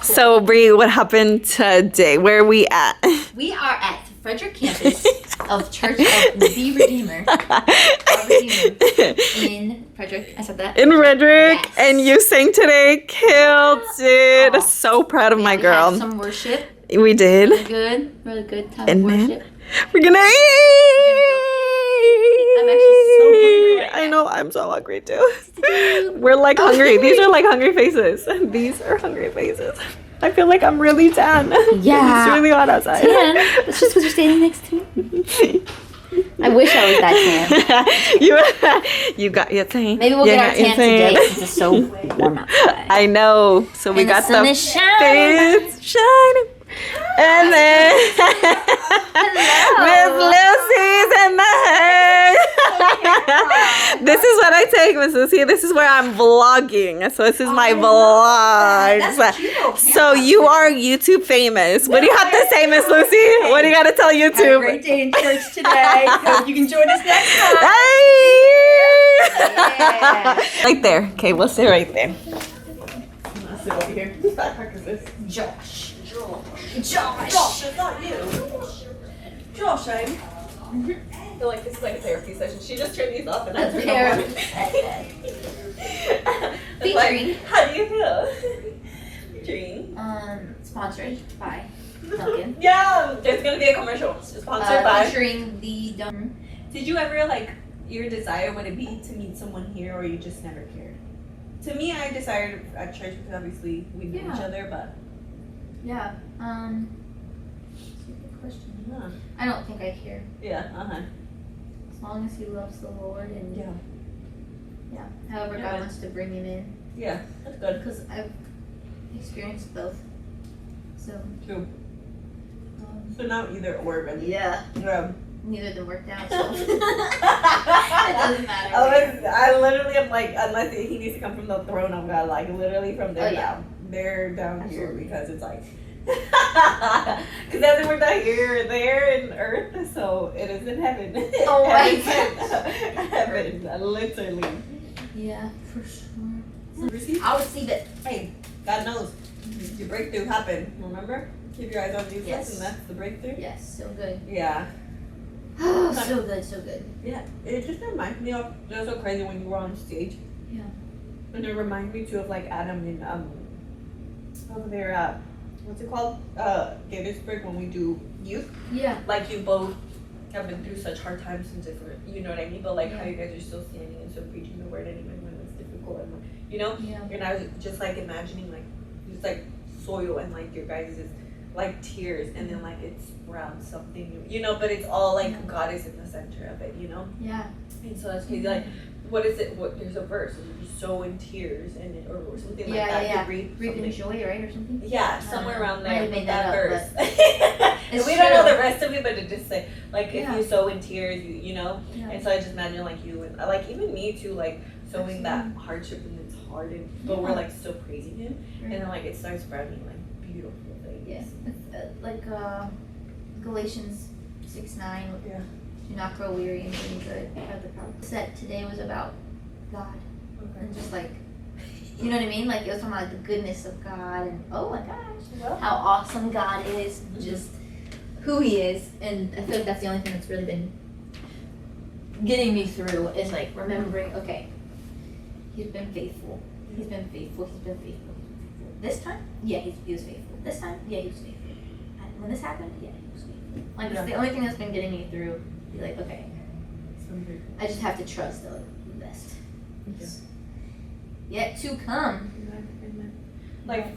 So, Bree, what happened today? Where are we at? We are at Frederick campus of Church of the Redeemer. Our Redeemer in Frederick. I said that. In Frederick. Yes. And you sang today. Killed it. Aw. So proud of my We girl. had some worship. We did. Really good time And of then worship. we're gonna eat. I'm actually so hungry right I know, I'm so hungry too. We're like hungry. These are like hungry faces. These are hungry faces. I feel like I'm really tan. Yeah. It's really hot outside. Tan. That's just because you're standing next to me. I wish I was that tan. you got your tan. Maybe we'll get our tan today since it's so warm outside. I know. So we And got the sun is shining. It's shining. And then Miss Lucy's in the house. This is what I take, Miss Lucy. This is where I'm vlogging. So this is my vlogs. That's cute. So you are YouTube famous. What do you have to say, Miss Lucy? What do you got to tell Had a YouTube? great day in church today. Hope you can join us next time. Hey! Right there. Okay, we'll sit right there. Let's sit over here. Whose backpack is this? Josh, Josh, it's not you. Josh, I feel like this is like a therapy session. She just turned these off and I turned them on. Featuring. Like, how do you feel? Featuring. Sponsored by Duncan. Yeah, there's gonna be a commercial. Sponsored by. Featuring the Duncan. Did you ever like your desire would it be to meet someone here or you just never cared? To me, I desired at church because obviously we knew each other, but. Yeah. That's a good question. Huh. I don't think I care. Yeah. As long as he loves the Lord and Yeah. however Yeah. God wants to bring him in. Yeah. That's good. Because I've experienced both. So. True. So now either or, really. Yeah. Yeah. Neither of them worked out, so it doesn't matter. I literally am like, unless he needs to come from the throne of God, like literally from there down. They're down Absolutely. here because it's like, because doesn't work out here or there in earth, so it is in heaven. Oh my Heaven, literally. Yeah, for sure. Receive? I'll receive it. Hey, God knows, your breakthrough happened. Remember? Keep your eyes on Jesus, Yes. and that's the breakthrough. Yes, so good. Yeah. Oh, so good, so good. Yeah, it just reminds me of, it was so crazy when you were on stage. Yeah. And it reminds me too of like Adam and over there, what's it called? Gettysburg when we do youth. Yeah. Like you both have been through such hard times and different, you know what I mean? But like how you guys are still standing and still preaching the word and even when it's difficult and you know? Yeah. And I was just like imagining like just like soil and like your guys' like tears and then like it sprouts something new, you know, but it's all like God is in the center of it, you know? Yeah. And so that's crazy. Like, what is it? What there's a verse, you sow in tears and it, or something like that. Yeah. You Reap in joy, right, or something? Yeah, somewhere around might there. have made that that up, verse. It's we don't know true. the rest of it, but it just say like if Yeah. you sow in tears, you know. Yeah. And so I just imagine like you and like even me too, like sowing that hardship and it's hard, and but we're like still praising Him, and then like it starts sprouting like beautiful things. Yes. It's like Galatians 6:9. Yeah. Do not grow weary in doing good. Have the power. Said today was about God Okay. and just like, you know what I mean? Like it was talking about like the goodness of God and oh my gosh, Well. how awesome God is, just who He is, and I feel like that's the only thing that's really been getting me through is like remembering, okay, He's been faithful. He's been faithful. He's been faithful. This time, yeah, he was faithful. This time, yeah, he was faithful. And when this happened, yeah, he was faithful. Like it's the only thing that's been getting me through. Be like, okay, I just have to trust the best. Yet to come. Like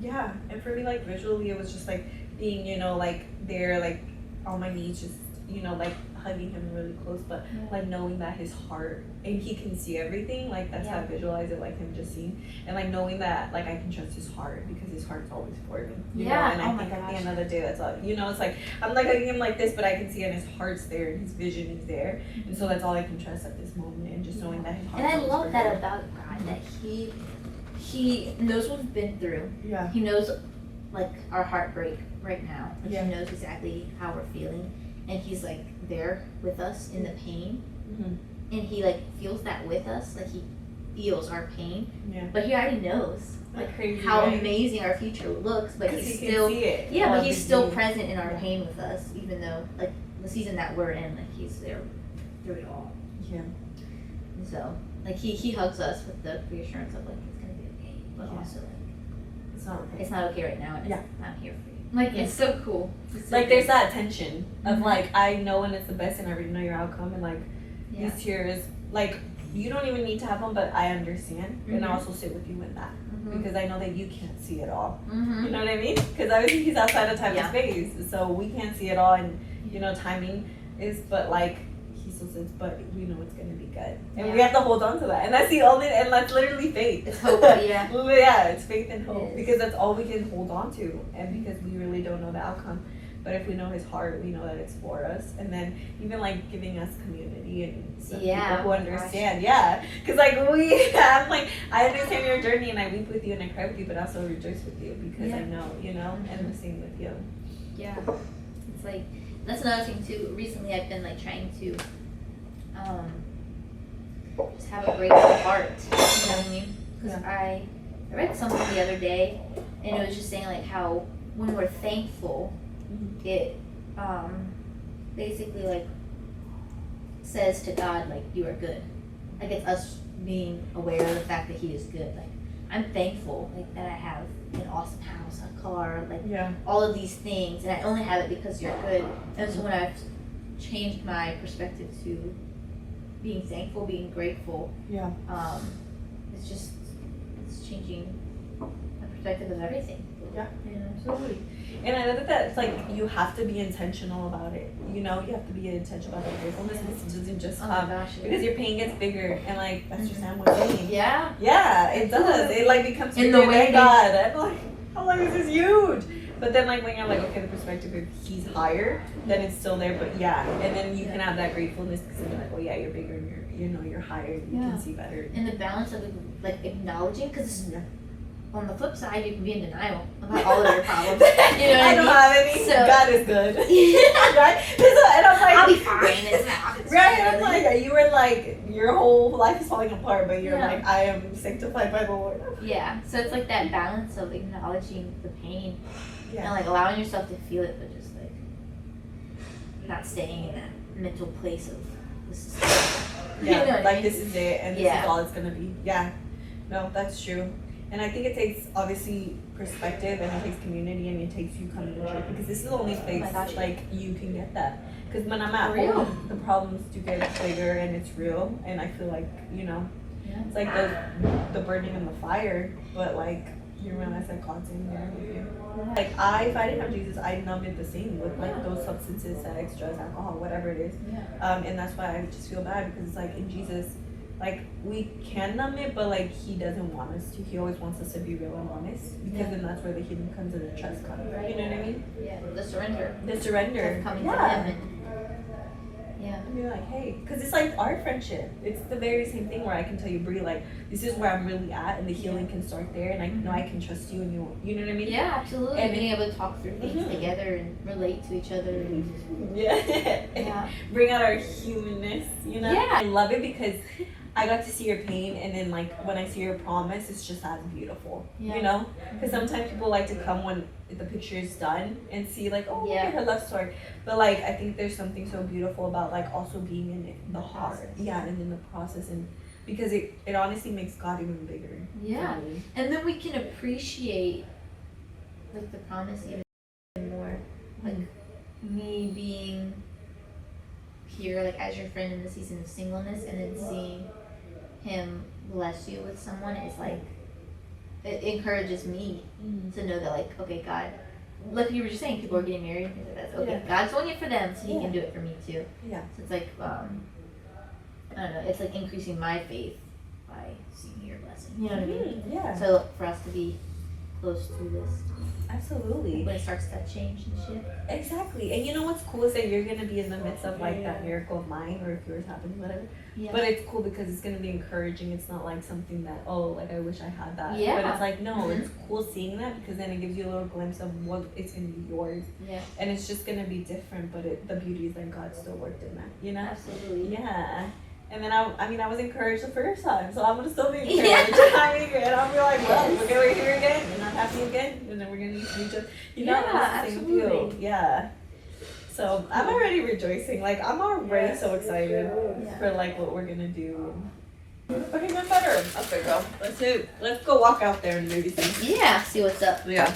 yeah, and for me like visually it was just like being, you know, like there like on my knees just, you know, like hugging him really close, but like knowing that his heart and he can see everything, like that's how I visualize it, like him just seeing and like knowing that like I can trust his heart because his heart's always for me, you know? And I think at the end of the day that's all, you know, it's like I'm like hugging him like this, but I can see and his heart's there and his vision is there, and so that's all I can trust at this moment, and just knowing that his heart. And I love that about God, that he knows what we've been through. Yeah. He knows like our heartbreak right now. Like, Yeah. He knows exactly how we're feeling, and he's like there with us in the pain, Mm-hmm. and he like feels that with us. Like feels our pain, Yeah. but he already knows like Crazy, how right? amazing our future looks. But 'Cause he's he still can see it. yeah, but he's still Obviously. present in our Yeah. pain with us, even though like the season that we're in, like he's there through it all. Yeah. And so like he hugs us with the reassurance of like it's gonna be okay, but Yeah. also like It's not okay. it's not okay right now, and Yeah. I'm here for you. Like it's so cool. It's so Like cool. there's that tension of Mhm. like I know when it's the best and I already know your outcome, and like Yeah. these tears, like you don't even need to have them, but I understand, and I Mhm. also sit with you in that Mhm. because I know that you can't see it all. Mhm. You know what I mean? Because obviously he's outside of time Yeah. and space, so we can't see it all, and you know timing is, but like he still says, but we know it's gonna be good, and we Yeah. have to hold on to that, and that's the only, and that's literally faith. It's hope, yeah. Yeah, it's faith and hope It is. because that's all we can hold on to, and because we really don't know the outcome. But if we know his heart, we know that it's for us. And then even like giving us community and some Yeah, people who gosh. understand. Yeah. Because like I'm like, I understand your journey and I weep with you and I cry with you, but I also rejoice with you because I Yeah. know, you know, and the same with you. Yeah. It's like that's another thing too. Recently I've been like trying to just have a grateful heart. You know what I mean? Because I read something the other day and it was just saying like how when we're thankful Mhm. it basically like says to God like you are good. Like it's us being aware of the fact that he is good. Like I'm thankful like that I have an awesome house, a car, like Yeah. all of these things, and I only have it because you're good. And so when I've changed my perspective to being thankful, being grateful, Yeah. it's changing my perspective of everything. Yeah. You know? Absolutely. And I know that that's like you have to be intentional about it. You know, you have to be intentional about the gratefulness. This doesn't just Oh my come gosh. because your pain gets bigger, and like that's just Sam was saying. Yeah. Yeah, it does. It like becomes In bigger the way than God. And like, I'm like, this is huge. But then like when you're like, okay, the perspective of he's higher, then it's still there. But yeah, and then you can have that gratefulness because you're like, well, yeah, you're bigger and you're higher. You Yeah. can see better. And the balance of like acknowledging, because Yeah. on the flip side, you can be in denial about all of your problems. You know what I don't have any. So- God is good. Right? And I'm like, I'll be fine. It's not. right? And I'm like, you were like, your whole life is falling apart, but you're Yeah. like, I am sanctified by the Lord. Yeah. So it's like that balance of acknowledging the pain and Yeah. like allowing yourself to feel it, but just like not staying in that mental place of this is. Yeah, You know what I like mean? this is it, and this Yeah. is all it's gonna be. Yeah, no, that's true. And I think it takes obviously perspective, and it takes community, and it takes you coming to church because this is the only place gosh. like you can get that. Because when I'm at For real. home, the problems do get bigger, and it's real, and I feel like Yeah. it's like the burning in the fire, but like you realize that God's in there with you. Like if I didn't have Jesus, I numb it the same with like those substances, sex, drugs, alcohol, whatever it is. Yeah. And that's why I just feel bad because it's like in Jesus, like we can numb it, but like he doesn't want us to. He always wants us to be real and honest because Yeah. then that's where the healing comes and the trust comes. Right. You know what I mean? Yeah. The surrender. The surrender. Of coming Yeah. to him and yeah. And you're like, hey, because it's like our friendship. It's the very same thing where I can tell you, Bree, like this is where I'm really at, and the healing can start there, and I know I can trust you, and you know what I mean? Yeah, absolutely. And being able to talk through things Mhm. together and relate to each other. And, Yeah. yeah. Bring out our humanness, you know? Yeah. I love it because I got to see your pain, and then like when I see your promise, it's just as beautiful, Yeah. you know? Because sometimes people like to come when the picture is done and see like, oh, look Yeah. at her love story. But like I think there's something so beautiful about like also being in it, the heart, process. yeah, and in the process, and because it honestly makes God even bigger. Yeah. for me. And then we can appreciate like the promise even more. Like me being here like as your friend in the season of singleness and then seeing him bless you with someone is like it encourages me to know that like okay God, like you were just saying, people are getting married and things like that. So, okay, Yeah. God's doing it for them, so He Yeah. can do it for me too. Yeah. So it's like I don't know, it's like increasing my faith by seeing your blessing. You know what I mean? Yeah. So for us to be close to this Absolutely. when it starts that change and shift. Exactly. And you know what's cool is that you're gonna be in the midst of like that miracle of mine, or if yours happens, whatever. Yeah. But it's cool because it's gonna be encouraging. It's not like something that, oh, like I wish I had that. Yeah. But it's like, no, Mhm. it's cool seeing that because then it gives you a little glimpse of what it's gonna be yours. Yeah. And it's just gonna be different, but the beauty is that God still worked in that, you know? Absolutely. Yeah. And then I was encouraged the first time, so I'm gonna still be encouraged. And I'll be like, well, we're gonna be here again, and I'm happy again, and then we're gonna need to each other. You know, Yeah, it's the same deal. absolutely. Yeah. So I'm already rejoicing. Like I'm already so excited for like what we're gonna do. Okay, no better. Okay, girl. Let's go walk out there and maybe see. Yeah, see what's up. Yeah.